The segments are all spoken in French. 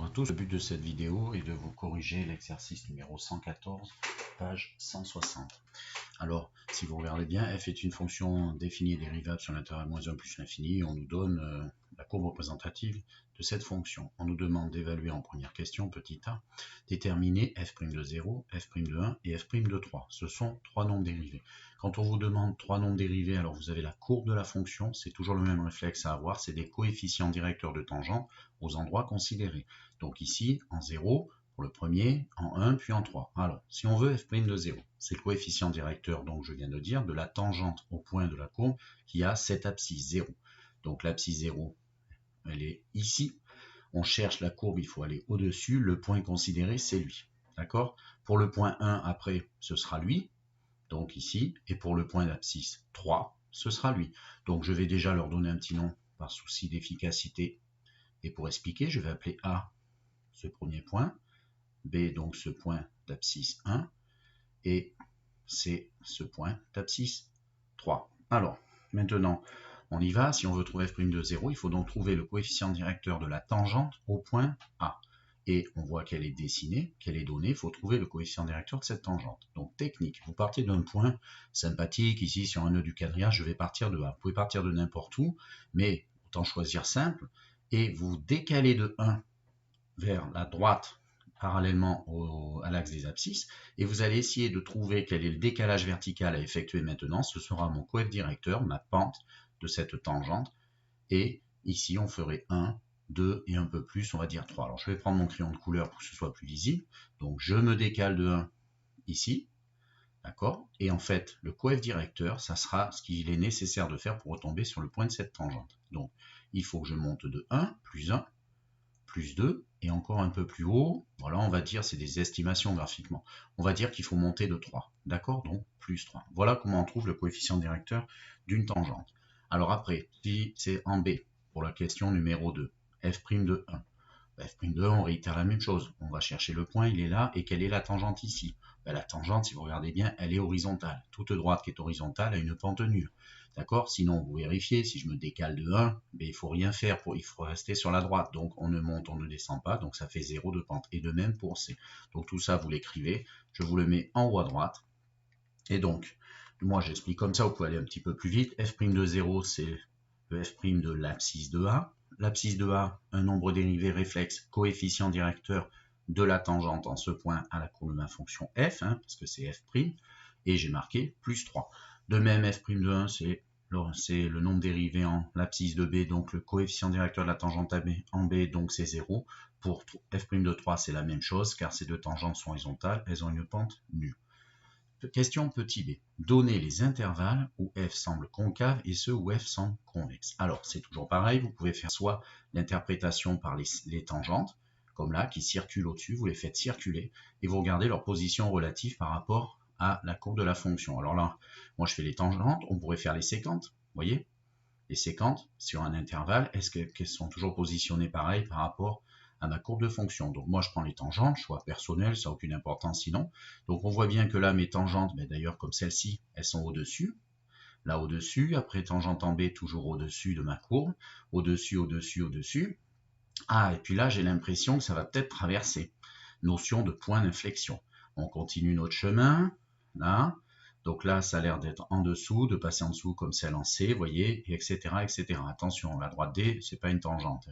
Bonjour à tous, le but de cette vidéo est de vous corriger l'exercice numéro 114, page 160. Alors, si vous regardez bien, f est une fonction définie et dérivable sur l'intervalle -1 plus l'infini, et on nous donne la courbe représentative de cette fonction. On nous demande d'évaluer en première question, petit a, déterminer f' de 0, f' de 1 et f' de 3. Ce sont trois nombres dérivés. Quand on vous demande trois nombres dérivés, alors vous avez la courbe de la fonction, c'est toujours le même réflexe à avoir, c'est des coefficients directeurs de tangente aux endroits considérés. Donc ici, en 0, pour le premier, en 1, puis en 3. Alors, si on veut f' de 0, c'est le coefficient directeur, donc je viens de dire, de la tangente au point de la courbe qui a cette abscisse 0. Donc l'abscisse 0, elle est ici. On cherche la courbe, il faut aller au-dessus. Le point considéré, c'est lui. D'accord? Pour le point 1, après, ce sera lui. Donc ici. Et pour le point d'abscisse 3, ce sera lui. Donc je vais déjà leur donner un petit nom par souci d'efficacité. Et pour expliquer, je vais appeler A ce premier point, B donc ce point d'abscisse 1, et C ce point d'abscisse 3. Alors, maintenant, on y va. Si on veut trouver f' de 0, il faut donc trouver le coefficient directeur de la tangente au point A. Et on voit qu'elle est dessinée, qu'elle est donnée, il faut trouver le coefficient directeur de cette tangente. Donc technique, vous partez d'un point sympathique, ici sur un nœud du quadrillage, je vais partir de A. Vous pouvez partir de n'importe où, mais autant choisir simple, et vous décalez de 1 vers la droite, parallèlement à l'axe des abscisses, et vous allez essayer de trouver quel est le décalage vertical à effectuer maintenant. Ce sera mon coef directeur, ma pente de cette tangente, et ici on ferait 1, 2 et un peu plus, on va dire 3. Alors je vais prendre mon crayon de couleur pour que ce soit plus lisible. Donc je me décale de 1 ici, d'accord? Et en fait, le coef directeur, ça sera ce qu'il est nécessaire de faire pour retomber sur le point de cette tangente. Donc il faut que je monte de 1, plus 1, plus 2, et encore un peu plus haut, voilà, on va dire, c'est des estimations graphiquement, on va dire qu'il faut monter de 3, d'accord, donc plus 3. Voilà comment on trouve le coefficient directeur d'une tangente. Alors après, si c'est en B, pour la question numéro 2, f' de 1, f' de 1, on réitère la même chose, on va chercher le point, il est là, et quelle est la tangente ici? La tangente, si vous regardez bien, elle est horizontale, toute droite qui est horizontale a une pente nulle. D'accord? Sinon, vous vérifiez, si je me décale de 1, il ne faut rien faire, il faut rester sur la droite. Donc, on ne monte, on ne descend pas, donc ça fait 0 de pente. Et de même pour C. Donc, tout ça, vous l'écrivez. Je vous le mets en haut à droite. Et donc, moi, j'explique comme ça, vous pouvez aller un petit peu plus vite. f' de 0, c'est le f' de l'abscisse de A. L'abscisse de A, un nombre dérivé réflexe, coefficient directeur de la tangente en ce point à la courbe de ma fonction f, parce que c'est f', et j'ai marqué plus 3. De même, f' de 1, c'est le nombre dérivé en l'abscisse de B, donc le coefficient directeur de la tangente en B, donc c'est 0. Pour f' de 3, c'est la même chose, car ces deux tangentes sont horizontales, elles ont une pente nulle. Question petit b. Donnez les intervalles où f semble concave et ceux où f semble convexe. Alors, c'est toujours pareil, vous pouvez faire soit l'interprétation par les tangentes, comme là, qui circulent au-dessus, vous les faites circuler, et vous regardez leur position relative par rapport à la courbe de la fonction. Alors là, moi je fais les tangentes, on pourrait faire les séquentes, vous voyez? Les séquentes sur un intervalle, est-ce qu'elles sont toujours positionnées pareil par rapport à ma courbe de fonction? Donc moi je prends les tangentes, choix personnel, ça n'a aucune importance sinon. Donc on voit bien que là mes tangentes, d'ailleurs comme celle-ci, elles sont au-dessus. Là au-dessus, après tangente en B, toujours au-dessus de ma courbe, au-dessus, au-dessus, au-dessus. Ah, et puis là j'ai l'impression que ça va peut-être traverser. Notion de point d'inflexion. On continue notre chemin, là. Donc là, ça a l'air d'être en dessous, de passer en dessous comme celle en C, vous voyez, etc., etc. Attention, la droite D, c'est pas une tangente.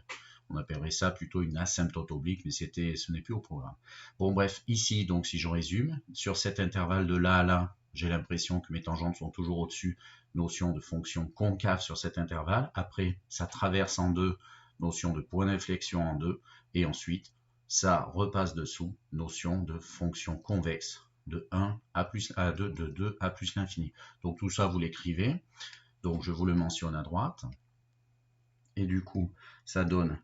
On appellerait ça plutôt une asymptote oblique, mais ce n'est plus au programme. Bon, bref, ici, donc si je résume, sur cet intervalle de là à là, j'ai l'impression que mes tangentes sont toujours au-dessus, notion de fonction concave sur cet intervalle. Après, ça traverse en deux, notion de point d'inflexion en deux, et ensuite, ça repasse dessous, notion de fonction convexe de 1 à plus à 2, de 2 à plus l'infini. Donc tout ça, vous l'écrivez. Donc je vous le mentionne à droite. Et du coup, ça donne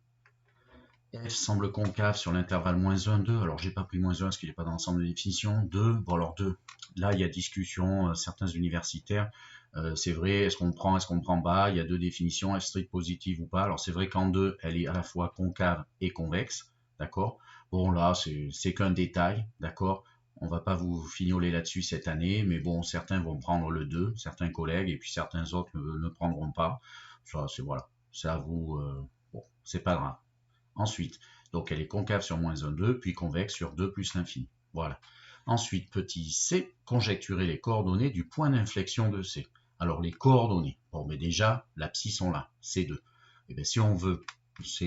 f semble concave sur l'intervalle -1, 2. Alors j'ai pas pris -1 parce qu'il n'est pas dans l'ensemble de définition. 2, bon alors 2. Là, il y a discussion, certains universitaires. C'est vrai, est-ce qu'on prend pas? Il y a deux définitions, f strict positive ou pas. Alors c'est vrai qu'en 2, elle est à la fois concave et convexe. D'accord? Bon là, c'est qu'un détail. D'accord? On va pas vous fignoler là-dessus cette année, mais bon, certains vont prendre le 2, certains collègues, et puis certains autres ne prendront pas. Ça, c'est voilà. C'est à vous. Bon, c'est pas grave. Ensuite, Donc elle est concave sur moins 1, 2, puis convexe sur 2 plus l'infini. Voilà. Ensuite, petit c, conjecturer les coordonnées du point d'inflexion de C. Alors les coordonnées, bon mais déjà, l'abscisse sont là, C2. Et bien si on veut,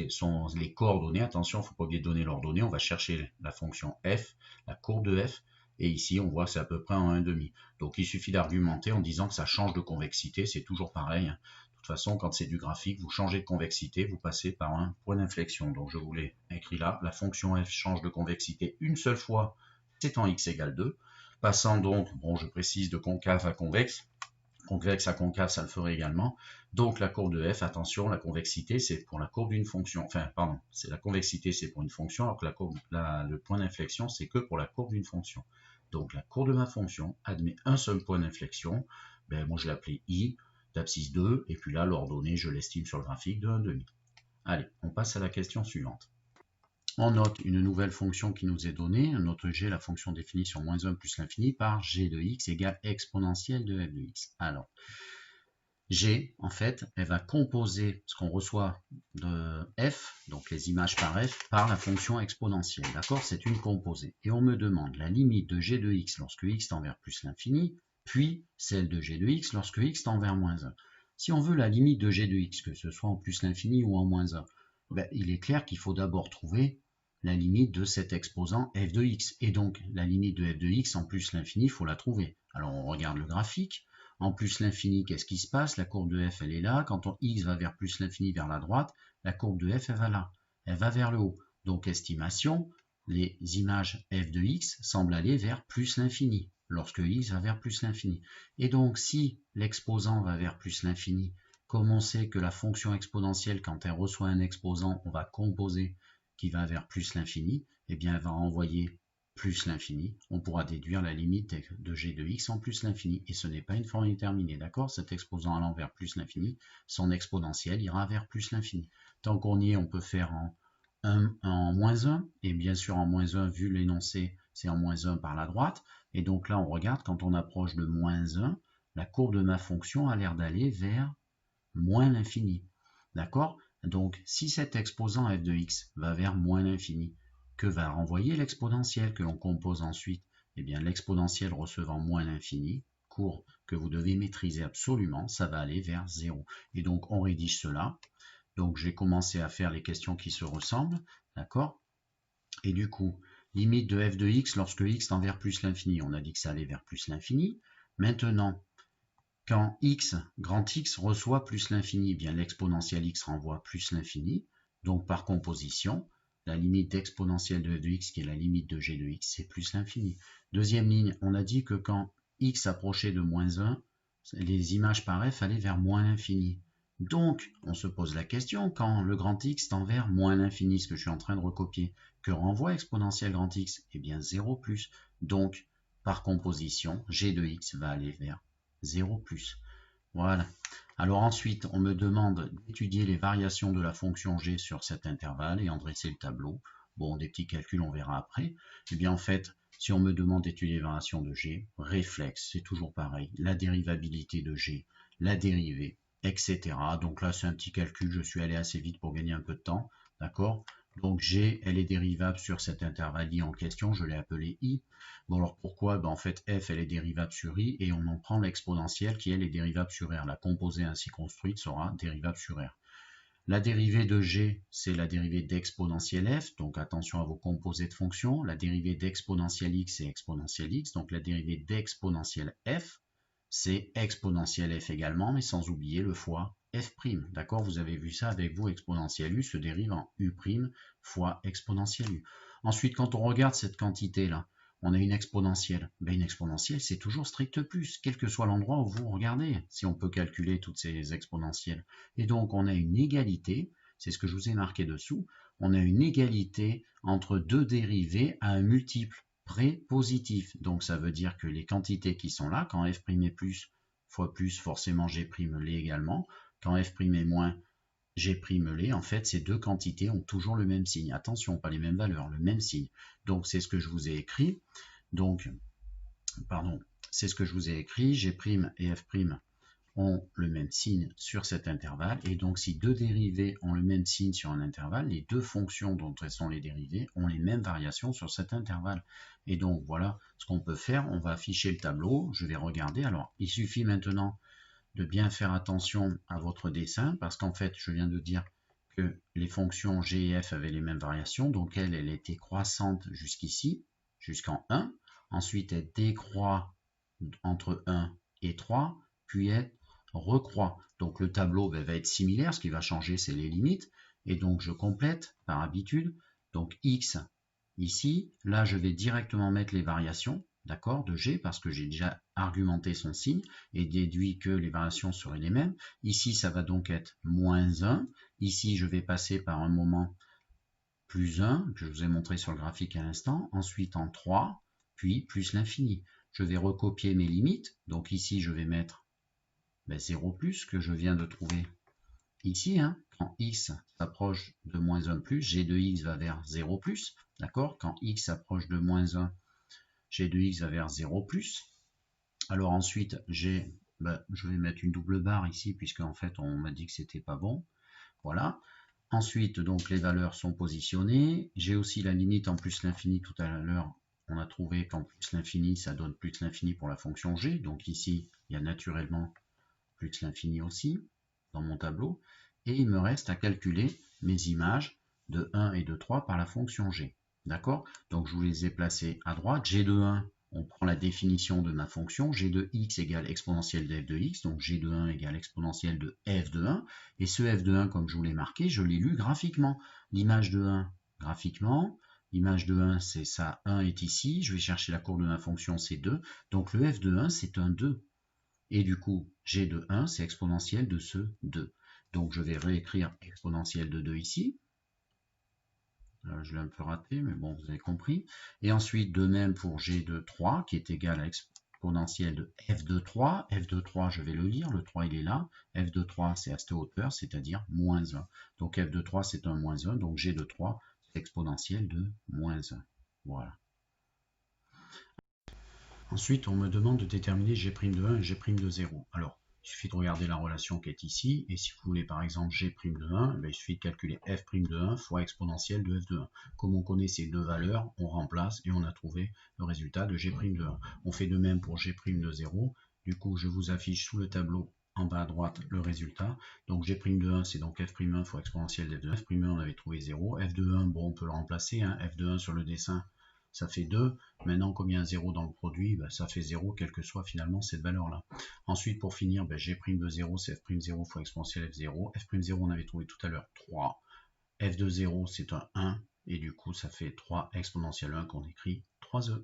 sont les coordonnées, attention, il ne faut pas oublier de donner l'ordonnée, on va chercher la fonction f, la courbe de f, et ici on voit que c'est à peu près en 1,5. Donc il suffit d'argumenter en disant que ça change de convexité, c'est toujours pareil. De toute façon, quand c'est du graphique, vous changez de convexité, vous passez par un point d'inflexion. Donc je vous l'ai écrit là, la fonction f change de convexité une seule fois, c'est en x égale 2. Passant donc, bon je précise, de concave à convexe. Convexe à concave, ça le ferait également. Donc la courbe de f, attention, la convexité, c'est pour la courbe d'une fonction. Enfin, pardon, c'est la convexité, c'est pour une fonction, alors que le point d'inflexion, c'est que pour la courbe d'une fonction. Donc la courbe de ma fonction admet un seul point d'inflexion. Ben, moi, je l'appelais i, d'abscisse 2, et puis là, l'ordonnée, je l'estime sur le graphique de 1,5. Allez, on passe à la question suivante. On note une nouvelle fonction qui nous est donnée, notre g, la fonction définie sur moins 1 plus l'infini par g de x égale exponentielle de f de x. Alors, g, en fait, elle va composer ce qu'on reçoit de f, donc les images par f, par la fonction exponentielle. D'accord? C'est une composée. Et on me demande la limite de g de x lorsque x tend vers plus l'infini, puis celle de g de x lorsque x tend vers moins 1. Si on veut la limite de g de x, que ce soit en plus l'infini ou en moins 1, ben, il est clair qu'il faut d'abord trouver la limite de cet exposant f de x. Et donc, la limite de f de x en plus l'infini, il faut la trouver. Alors, on regarde le graphique. En plus l'infini, qu'est-ce qui se passe? La courbe de f, elle est là. Quand x va vers plus l'infini vers la droite, la courbe de f, elle va là. Elle va vers le haut. Donc, estimation, les images f de x semblent aller vers plus l'infini, lorsque x va vers plus l'infini. Et donc, si l'exposant va vers plus l'infini, comme on sait que la fonction exponentielle, quand elle reçoit un exposant, on va composer qui va vers plus l'infini, eh bien elle va renvoyer plus l'infini. On pourra déduire la limite de g de x en plus l'infini. Et ce n'est pas une forme déterminée, d'accord? Cet exposant allant vers plus l'infini, son exponentielle ira vers plus l'infini. Tant qu'on y est, on peut faire en moins 1. Et bien sûr, en moins 1, vu l'énoncé, c'est en moins 1 par la droite. Et donc là, on regarde, quand on approche de moins 1, la courbe de ma fonction a l'air d'aller vers moins l'infini. D'accord? Donc, si cet exposant f de x va vers moins l'infini, que va renvoyer l'exponentielle que l'on compose ensuite? Eh bien, l'exponentielle recevant moins l'infini, cours que vous devez maîtriser absolument, ça va aller vers 0. Et donc, on rédige cela. Donc, j'ai commencé à faire les questions qui se ressemblent. D'accord? Et du coup, limite de f de x lorsque x tend vers plus l'infini. On a dit que ça allait vers plus l'infini. Maintenant, quand x, grand X, reçoit plus l'infini, bien l'exponentielle x renvoie plus l'infini. Donc par composition, la limite d'exponentielle de f de x, qui est la limite de g de x, c'est plus l'infini. Deuxième ligne, on a dit que quand x approchait de moins 1, les images par f allaient vers moins l'infini. Donc, on se pose la question, quand le grand X tend vers moins l'infini, ce que je suis en train de recopier, que renvoie exponentielle grand X? Eh bien 0 plus. Donc, par composition, g de x va aller vers 0 plus. Voilà. Alors ensuite, on me demande d'étudier les variations de la fonction g sur cet intervalle et en dresser le tableau. Bon, des petits calculs, on verra après. Eh bien, en fait, si on me demande d'étudier les variations de g, réflexe, c'est toujours pareil. La dérivabilité de g, la dérivée, etc. Donc là, c'est un petit calcul, je suis allé assez vite pour gagner un peu de temps. D'accord? Donc g, elle est dérivable sur cet intervalle i en question, je l'ai appelé i. Bon alors pourquoi? Ben, en fait f elle est dérivable sur i et on en prend l'exponentielle qui elle est dérivable sur r. La composée ainsi construite sera dérivable sur r. La dérivée de g, c'est la dérivée d'exponentielle f, donc attention à vos composés de fonctions. La dérivée d'exponentielle x, c'est exponentielle x, donc la dérivée d'exponentielle f, c'est exponentielle f également, mais sans oublier le fois f'. D'accord? Vous avez vu ça avec vous, exponentielle u se dérive en u' fois exponentielle u. Ensuite, quand on regarde cette quantité-là, on a une exponentielle. Ben, une exponentielle, c'est toujours strict plus, quel que soit l'endroit où vous regardez, si on peut calculer toutes ces exponentielles. Et donc, on a une égalité, c'est ce que je vous ai marqué dessous, on a une égalité entre deux dérivées à un multiple près positif. Donc, ça veut dire que les quantités qui sont là, quand f' est plus fois plus, forcément g' l'est également. Quand f' est moins, g' l'est. En fait, ces deux quantités ont toujours le même signe. Attention, pas les mêmes valeurs, le même signe. Donc, c'est ce que je vous ai écrit. Donc, pardon, c'est ce que je vous ai écrit. G' et f' ont le même signe sur cet intervalle. Et donc, si deux dérivés ont le même signe sur un intervalle, les deux fonctions dont elles sont les dérivées ont les mêmes variations sur cet intervalle. Et donc, voilà ce qu'on peut faire. On va afficher le tableau. Je vais regarder. Alors, il suffit maintenant de bien faire attention à votre dessin, parce qu'en fait, je viens de dire que les fonctions g et f avaient les mêmes variations. Donc, elle était croissante jusqu'ici, jusqu'en 1. Ensuite, elle décroît entre 1 et 3, puis elle recroît. Donc le tableau va être similaire, ce qui va changer c'est les limites, et donc je complète par habitude. Donc x ici, là je vais directement mettre les variations, d'accord, de g, parce que j'ai déjà argumenté son signe et déduit que les variations seraient les mêmes. Ici ça va donc être moins 1, ici je vais passer par un moment plus 1, que je vous ai montré sur le graphique à l'instant, ensuite en 3, puis plus l'infini. Je vais recopier mes limites, donc ici je vais mettre 0 plus que je viens de trouver ici, hein. Quand x s'approche de moins 1 plus, g de x va vers 0 plus, d'accord. Quand x s'approche de moins 1, g de x va vers 0 plus. Alors ensuite, je vais mettre une double barre ici, puisque en fait on m'a dit que c'était pas bon, voilà. Ensuite, donc les valeurs sont positionnées. J'ai aussi la limite en plus l'infini tout à l'heure. On a trouvé qu'en plus l'infini, ça donne plus l'infini pour la fonction g. Donc ici, il y a naturellement plus l'infini aussi dans mon tableau. Et il me reste à calculer mes images de 1 et de 3 par la fonction g. D'accord? Donc je vous les ai placées à droite. G de 1, on prend la définition de ma fonction, g de x égale exponentielle de f de x, donc g de 1 égale exponentielle de f de 1, et ce f de 1, comme je vous l'ai marqué, je l'ai lu graphiquement. L'image de 1, graphiquement, l'image de 1, c'est ça, 1 est ici, je vais chercher la courbe de ma fonction, c'est 2, donc le f de 1, c'est un 2. Et du coup, g de 1, c'est exponentielle de ce 2. Donc je vais réécrire exponentielle de 2 ici. Je l'ai un peu raté, mais bon, vous avez compris. Et ensuite, de même pour g de 3, qui est égal à exponentielle de f de 3. F de 3, je vais le lire, le 3 il est là. F de 3, c'est à cette hauteur, c'est-à-dire moins 1. Donc f de 3, c'est un moins 1, donc g de 3, c'est exponentielle de moins 1. Voilà. Ensuite, on me demande de déterminer g' de 1 et g' de 0. Alors, il suffit de regarder la relation qui est ici, et si vous voulez par exemple g' de 1, il suffit de calculer f' de 1 fois exponentielle de f de 1. Comme on connaît ces deux valeurs, on remplace et on a trouvé le résultat de g' de 1. On fait de même pour g' de 0. Du coup, je vous affiche sous le tableau en bas à droite le résultat. Donc g' de 1, c'est donc f'1 fois exponentielle de f de 1. F'1, on avait trouvé 0. F de 1, bon, on peut le remplacer. Hein. F de 1 sur le dessin, ça fait 2. Maintenant, comme il y a un 0 dans le produit, ça fait 0, quelle que soit finalement cette valeur-là. Ensuite, pour finir, g' de 0, c'est f'0 fois exponentielle f0. F'0, on avait trouvé tout à l'heure 3. F de 0, c'est un 1. Et du coup, ça fait 3 exponentielle 1 qu'on écrit 3e.